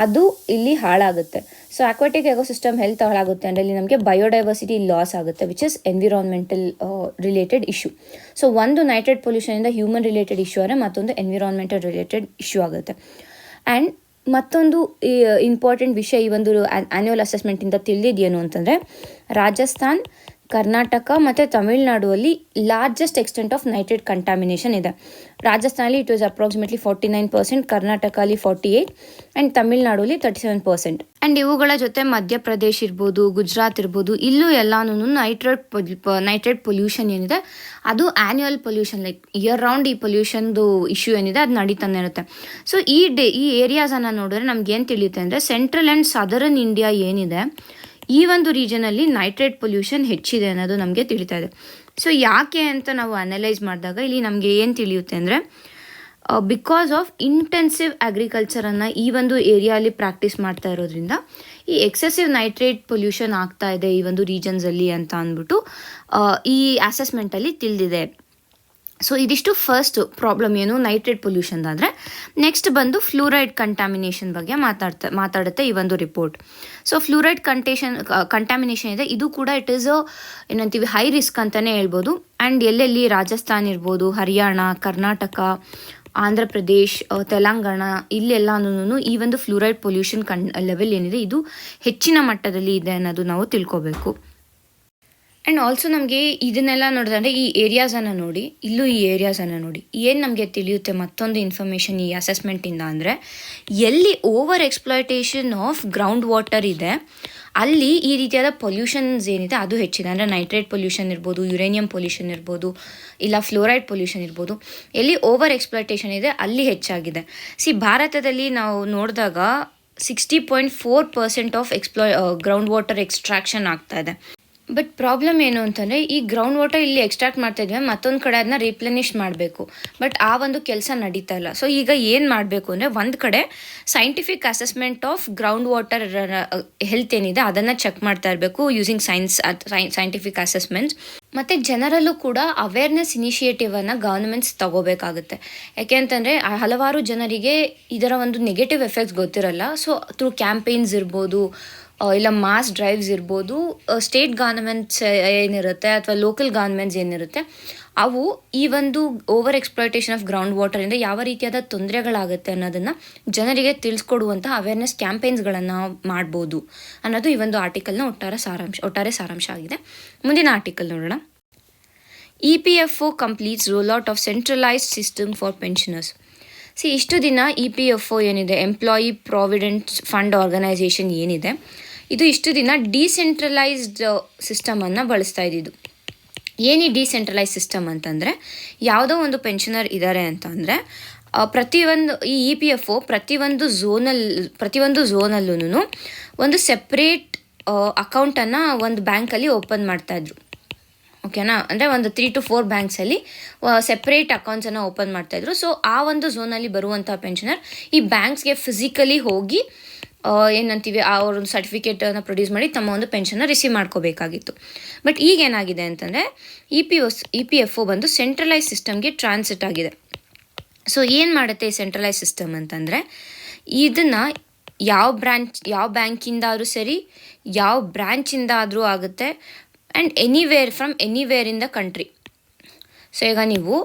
ಅದು ಇಲ್ಲಿ ಹಾಳಾಗುತ್ತೆ. ಸೊ ಆಕ್ವಾಟಿಕ್ ಎಕೋಸಿಸ್ಟಮ್ ಹೆಲ್ತ್ ಹಾಳಾಗುತ್ತೆ ಅಂದರೆ ಇಲ್ಲಿ ನಮಗೆ ಬಯೋಡೈವರ್ಸಿಟಿ ಲಾಸ್ ಆಗುತ್ತೆ, which is environmental related issue. So ಒಂದು ನೈಟ್ರೇಟ್ ಪೊಲ್ಯೂಷನಿಂದ ಹ್ಯೂಮನ್ ರಿಲೇಟೆಡ್ ಇಶ್ಯೂ ಆದರೆ ಮತ್ತೊಂದು ಎನ್ವಿರಾನ್ಮೆಂಟಲ್ ರಿಲೇಟೆಡ್ ಇಶ್ಯೂ ಆಗುತ್ತೆ. ಆ್ಯಂಡ್ ಮತ್ತೊಂದು ಇಂಪಾರ್ಟೆಂಟ್ ವಿಷಯ ಈ ಒಂದು ಆ್ಯನ್ಯುವಲ್ ಅಸೆಸ್ಮೆಂಟಿಂದ ತಿಳಿದಿದ್ದೇನು ಅಂತಂದರೆ, ರಾಜಸ್ಥಾನ್, ಕರ್ನಾಟಕ ಮತ್ತು ತಮಿಳುನಾಡುವಲ್ಲಿ largest extent of nitrate contamination ಇದೆ. ರಾಜಸ್ಥಾನಲ್ಲಿ ಇಟ್ ವಾಸ್ ಅಪ್ರಾಕ್ಸಿಮೇಟ್ಲಿ 49%, ಕರ್ನಾಟಕಲ್ಲಿ 48% ಆ್ಯಂಡ್ ತಮಿಳುನಾಡುವಲ್ಲಿ 37%. ಆ್ಯಂಡ್ ಇವುಗಳ ಜೊತೆ ಮಧ್ಯಪ್ರದೇಶ್ ಇರ್ಬೋದು, ಗುಜರಾತ್ ಇರ್ಬೋದು, ಇಲ್ಲೂ ಎಲ್ಲಾನು ನೈಟ್ರೇಟ್ ಪೊಲ್ಯೂಷನ್ ಏನಿದೆ ಅದು annual pollution, like year round ಈ ಪೊಲ್ಯೂಷನ್ದು ಇಶ್ಯೂ ಏನಿದೆ ಅದು ನಡೀತಾನೆ ಇರುತ್ತೆ. ಸೊ ಈ ಏರಿಯಾಸನ್ನು ನೋಡಿದ್ರೆ ನಮ್ಗೇನು ತಿಳಿಯುತ್ತೆ ಅಂದರೆ, ಸೆಂಟ್ರಲ್ ಆ್ಯಂಡ್ ಸದರ್ನ್ ಇಂಡಿಯಾ ಏನಿದೆ ಈ ಒಂದು ರೀಜನಲ್ಲಿ ನೈಟ್ರೇಟ್ ಪೊಲ್ಯೂಷನ್ ಹೆಚ್ಚಿದೆ ಅನ್ನೋದು ನಮಗೆ ತಿಳಿತಾ ಇದೆ. ಸೊ ಯಾಕೆ ಅಂತ ನಾವು ಅನಲೈಸ್ ಮಾಡಿದಾಗ ಇಲ್ಲಿ ನಮಗೆ ಏನು ತಿಳಿಯುತ್ತೆ ಅಂದರೆ, ಬಿಕಾಸ್ ಆಫ್ ಇಂಟೆನ್ಸಿವ್ ಅಗ್ರಿಕಲ್ಚರನ್ನು ಈ ಒಂದು ಏರಿಯಾಲಿ ಪ್ರಾಕ್ಟೀಸ್ ಮಾಡ್ತಾ ಇರೋದ್ರಿಂದ ಈ ಎಕ್ಸೆಸಿವ್ ನೈಟ್ರೇಟ್ ಪೊಲ್ಯೂಷನ್ ಆಗ್ತಾ ಇದೆ ಈ ಒಂದು ರೀಜನ್ಸಲ್ಲಿ ಅಂತ ಅಂದ್ಬಿಟ್ಟು ಈ ಅಸೆಸ್ಮೆಂಟಲ್ಲಿ ತಿಳಿದಿದೆ. ಸೊ ಇದಿಷ್ಟು ಫಸ್ಟ್ ಪ್ರಾಬ್ಲಮ್ ಏನು ನೈಟ್ರೇಟ್ ಪೊಲ್ಯೂಷನ್. ಆದರೆ ನೆಕ್ಸ್ಟ್ ಬಂದು ಫ್ಲೂರೈಡ್ ಕಂಟಾಮಿನೇಷನ್ ಬಗ್ಗೆ ಮಾತಾಡುತ್ತೆ ಈ ಒಂದು ರಿಪೋರ್ಟ್. ಸೊ ಫ್ಲೂರೈಡ್ ಕಂಟಾಮಿನೇಷನ್ ಇದೆ, ಇದು ಕೂಡ ಇಟ್ ಈಸ್ ಏನಂತೀವಿ ಹೈ ರಿಸ್ಕ್ ಅಂತಲೇ ಹೇಳ್ಬೋದು. ಆ್ಯಂಡ್ ಎಲ್ಲೆಲ್ಲಿ ರಾಜಸ್ಥಾನ್ ಇರ್ಬೋದು, ಹರಿಯಾಣ, ಕರ್ನಾಟಕ, ಆಂಧ್ರ ಪ್ರದೇಶ್, ತೆಲಂಗಾಣ ಇಲ್ಲೆಲ್ಲನೂ ಈ ಒಂದು ಫ್ಲೂರೈಡ್ ಪೊಲ್ಯೂಷನ್ ಲೆವೆಲ್ ಏನಿದೆ ಇದು ಹೆಚ್ಚಿನ ಮಟ್ಟದಲ್ಲಿ ಇದೆ ಅನ್ನೋದು ನಾವು ತಿಳ್ಕೊಬೇಕು. ಆ್ಯಂಡ್ ಆಲ್ಸೋ ನಮಗೆ ಇದನ್ನೆಲ್ಲ ನೋಡಿದ್ರೆ ಈ ಏರಿಯಾಸನ್ನು ನೋಡಿ, ಇಲ್ಲೂ ಈ ಏರಿಯಾಸನ್ನು ನೋಡಿ ಏನು ನಮಗೆ ತಿಳಿಯುತ್ತೆ ಮತ್ತೊಂದು ಇನ್ಫಾರ್ಮೇಷನ್ ಈ ಅಸೆಸ್ಮೆಂಟಿಂದ ಅಂದರೆ, ಎಲ್ಲಿ over exploitation of ground water ಇದೆ ಅಲ್ಲಿ ಈ ರೀತಿಯಾದ ಪೊಲ್ಯೂಷನ್ಸ್ ಏನಿದೆ ಅದು ಹೆಚ್ಚಿದೆ. ಅಂದರೆ ನೈಟ್ರೇಟ್ ಪೊಲ್ಯೂಷನ್ ಇರ್ಬೋದು, ಯುರೇನಿಯಂ ಪೊಲ್ಯೂಷನ್ ಇರ್ಬೋದು, ಇಲ್ಲ ಫ್ಲೋರೈಡ್ ಪೊಲ್ಯೂಷನ್ ಇರ್ಬೋದು, ಎಲ್ಲಿ ಓವರ್ ಎಕ್ಸ್ಪ್ಲಾಯ್ಟೇಷನ್ ಇದೆ ಅಲ್ಲಿ ಹೆಚ್ಚಾಗಿದೆ. ಭಾರತದಲ್ಲಿ ನಾವು ನೋಡಿದಾಗ 60.4% ಆಫ್ ಗ್ರೌಂಡ್ ವಾಟರ್ ಎಕ್ಸ್ಟ್ರಾಕ್ಷನ್ ಆಗ್ತಾ ಇದೆ. ಬಟ್ ಪ್ರಾಬ್ಲಮ್ ಏನು ಅಂತಂದರೆ, ಈ ಗ್ರೌಂಡ್ ವಾಟರ್ ಇಲ್ಲಿ ಎಕ್ಸ್ಟ್ರಾಕ್ಟ್ ಮಾಡ್ತಾ ಇದ್ವಿ, ಮತ್ತೊಂದು ಕಡೆ ಅದನ್ನ ರೀಪ್ಲೆನಿಷ್ ಮಾಡಬೇಕು, ಬಟ್ ಆ ಒಂದು ಕೆಲಸ ನಡೀತಾ ಇಲ್ಲ. ಸೊ ಈಗ ಏನು ಮಾಡಬೇಕು ಅಂದರೆ, ಒಂದು ಕಡೆ scientific assessment of ground water health ಏನಿದೆ ಅದನ್ನು ಚೆಕ್ ಮಾಡ್ತಾ ಇರಬೇಕು ಯೂಸಿಂಗ್ ಸೈಂಟಿಫಿಕ್ ಅಸೆಸ್ಮೆಂಟ್ಸ್. ಮತ್ತು ಜನರಲ್ಲೂ ಕೂಡ ಅವೇರ್ನೆಸ್ ಇನಿಷಿಯೇಟಿವನ್ನು ಗವರ್ಮೆಂಟ್ಸ್ ತಗೋಬೇಕಾಗುತ್ತೆ. ಯಾಕೆ ಅಂತಂದರೆ ಹಲವಾರು ಜನರಿಗೆ ಇದರ ಒಂದು ನೆಗೆಟಿವ್ ಎಫೆಕ್ಟ್ಸ್ ಗೊತ್ತಿರಲ್ಲ. ಸೊ ಥ್ರೂ ಕ್ಯಾಂಪೇನ್ಸ್ ಇರ್ಬೋದು, ಇಲ್ಲ ಮಾಸ್ ಡ್ರೈವ್ಸ್ ಇರ್ಬೋದು, ಸ್ಟೇಟ್ ಗವರ್ನಮೆಂಟ್ಸ್ ಏನಿರುತ್ತೆ ಅಥವಾ ಲೋಕಲ್ ಗವರ್ಮೆಂಟ್ಸ್ ಏನಿರುತ್ತೆ ಅವು ಈ ಒಂದು ಓವರ್ ಎಕ್ಸ್ಪ್ಲಾಯ್ಟೇಷನ್ ಆಫ್ ಗ್ರೌಂಡ್ ವಾಟರಿಂದ ಯಾವ ರೀತಿಯಾದ ತೊಂದರೆಗಳಾಗುತ್ತೆ ಅನ್ನೋದನ್ನು ಜನರಿಗೆ ತಿಳಿಸ್ಕೊಡುವಂಥ ಅವೇರ್ನೆಸ್ ಕ್ಯಾಂಪೇನ್ಸ್ಗಳನ್ನು ಮಾಡ್ಬೋದು ಅನ್ನೋದು ಈ ಒಂದು ಆರ್ಟಿಕಲ್ನ ಒಟ್ಟಾರೆ ಸಾರಾಂಶ ಆಗಿದೆ. ಮುಂದಿನ ಆರ್ಟಿಕಲ್ ನೋಡೋಣ. EPFO completes roll out of centralised system for pensioners. ಇಷ್ಟು ದಿನ EPFO ಏನಿದೆ, ಎಂಪ್ಲಾಯಿ ಪ್ರಾವಿಡೆಂಟ್ ಫಂಡ್ ಆರ್ಗನೈಸೇಷನ್ ಏನಿದೆ, ಇದು ಇಷ್ಟು ದಿನ ಡಿಸೆಂಟ್ರಲೈಸ್ಡ್ ಸಿಸ್ಟಮನ್ನು ಬಳಸ್ತಾ ಇದ್ದಿದ್ದು. ಏನು ಡಿಸೆಂಟ್ರಲೈಸ್ ಸಿಸ್ಟಮ್ ಅಂತಂದರೆ, ಯಾವುದೋ ಒಂದು ಪೆನ್ಷನರ್ ಇದ್ದಾರೆ ಅಂತಂದರೆ ಪ್ರತಿಯೊಂದು ಈ EPFO ಪ್ರತಿಯೊಂದು ಝೋನಲ್ಲೂ ಒಂದು ಸೆಪ್ರೇಟ್ ಅಕೌಂಟನ್ನು ಒಂದು ಬ್ಯಾಂಕಲ್ಲಿ ಓಪನ್ ಮಾಡ್ತಾಯಿದ್ರು. ಓಕೆನಾ, ಅಂದರೆ ಒಂದು 3 to 4 ಬ್ಯಾಂಕ್ಸಲ್ಲಿ ಸೆಪ್ರೇಟ್ ಅಕೌಂಟ್ಸನ್ನು ಓಪನ್ ಮಾಡ್ತಾಯಿದ್ರು. ಸೊ ಆ ಒಂದು ಝೋನಲ್ಲಿ ಬರುವಂಥ ಪೆನ್ಷನರ್ ಈ ಬ್ಯಾಂಕ್ಸ್ಗೆ ಫಿಸಿಕಲಿ ಹೋಗಿ ಏನಂತೀವಿ ಅವ್ರೊಂದು ಸರ್ಟಿಫಿಕೇಟನ್ನು ಪ್ರೊಡ್ಯೂಸ್ ಮಾಡಿ ತಮ್ಮ ಒಂದು ಪೆನ್ಷನ್ನ ರಿಸೀವ್ ಮಾಡ್ಕೋಬೇಕಾಗಿತ್ತು. ಬಟ್ ಈಗ ಏನಾಗಿದೆ ಅಂತಂದರೆ EPFO ಬಂದು ಸೆಂಟ್ರಲೈಸ್ ಸಿಸ್ಟಮ್ಗೆ ಟ್ರಾನ್ಸಿಟ್ ಆಗಿದೆ. ಸೊ ಏನು ಮಾಡುತ್ತೆ ಈ ಸೆಂಟ್ರಲೈಸ್ ಸಿಸ್ಟಮ್ ಅಂತಂದರೆ, ಇದನ್ನು ಯಾವ ಬ್ಯಾಂಕಿಂದಾದರೂ ಸರಿ, ಯಾವ ಬ್ರ್ಯಾಂಚಿಂದಾದರೂ ಆಗುತ್ತೆ, and from anywhere in the country. So ಈಗ ನೀವು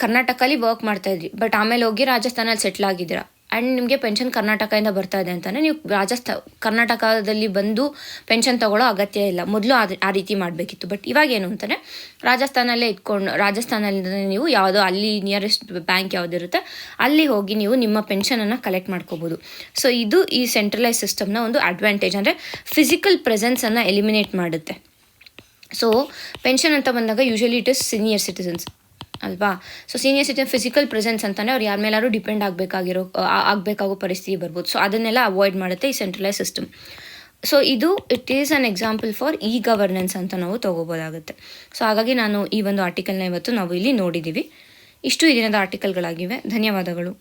ಕರ್ನಾಟಕಲ್ಲಿ ವರ್ಕ್ ಮಾಡ್ತಾಯಿದ್ರಿ, ಬಟ್ ಆಮೇಲೆ ಹೋಗಿ ರಾಜಸ್ಥಾನಲ್ಲಿ ಸೆಟ್ಲ್ ಆಗಿದ್ದೀರಾ, ಆ್ಯಂಡ್ ನಿಮಗೆ ಪೆನ್ಷನ್ ಕರ್ನಾಟಕದಿಂದ ಬರ್ತಾ ಇದೆ ಅಂತಲೇ ನೀವು ಕರ್ನಾಟಕದಲ್ಲಿ ಬಂದು ಪೆನ್ಷನ್ ತೊಗೊಳ್ಳೋ ಅಗತ್ಯ ಇಲ್ಲ. ಮೊದಲು ಆ ರೀತಿ ಮಾಡಬೇಕಿತ್ತು. ಬಟ್ ಇವಾಗ ಏನು ಅಂತಂದರೆ, ರಾಜಸ್ಥಾನದಿಂದ ನೀವು ಯಾವುದೋ ಅಲ್ಲಿ ನಿಯರೆಸ್ಟ್ ಬ್ಯಾಂಕ್ ಯಾವುದಿರುತ್ತೆ ಅಲ್ಲಿ ಹೋಗಿ ನೀವು ನಿಮ್ಮ ಪೆನ್ಷನನ್ನು ಕಲೆಕ್ಟ್ ಮಾಡ್ಕೋಬೋದು. ಸೊ ಇದು ಈ ಸೆಂಟ್ರಲೈಸ್ ಸಿಸ್ಟಮ್ನ ಒಂದು ಅಡ್ವಾಂಟೇಜ್. ಅಂದರೆ ಫಿಸಿಕಲ್ ಪ್ರೆಸೆನ್ಸನ್ನು ಎಲಿಮಿನೇಟ್ ಮಾಡುತ್ತೆ. ಸೊ ಪೆನ್ಷನ್ ಅಂತ ಬಂದಾಗ usually it is senior citizens ಅಲ್ವಾ. So senior citizen physical presence ಅಂತಲೇ ಅವ್ರು ಯಾರ ಮೇಲಾದ್ರೂ ಡಿಪೆಂಡ್ ಆಗಬೇಕಾಗೋ ಪರಿಸ್ಥಿತಿ ಬರ್ಬೋದು. ಸೊ ಅದನ್ನೆಲ್ಲ ಅವಾಯ್ಡ್ ಮಾಡುತ್ತೆ ಈ centralise system. So it is an example for governance ಅಂತ ನಾವು ತೊಗೋಬೋದಾಗುತ್ತೆ. ಸೊ ಹಾಗಾಗಿ ನಾನು ಈ ಒಂದು ಆರ್ಟಿಕಲ್ನ ಇವತ್ತು ನಾವು ಇಲ್ಲಿ ನೋಡಿದ್ದೀವಿ. ಇಷ್ಟು ಈ ದಿನದ ಆರ್ಟಿಕಲ್ಗಳಾಗಿವೆ. ಧನ್ಯವಾದಗಳು.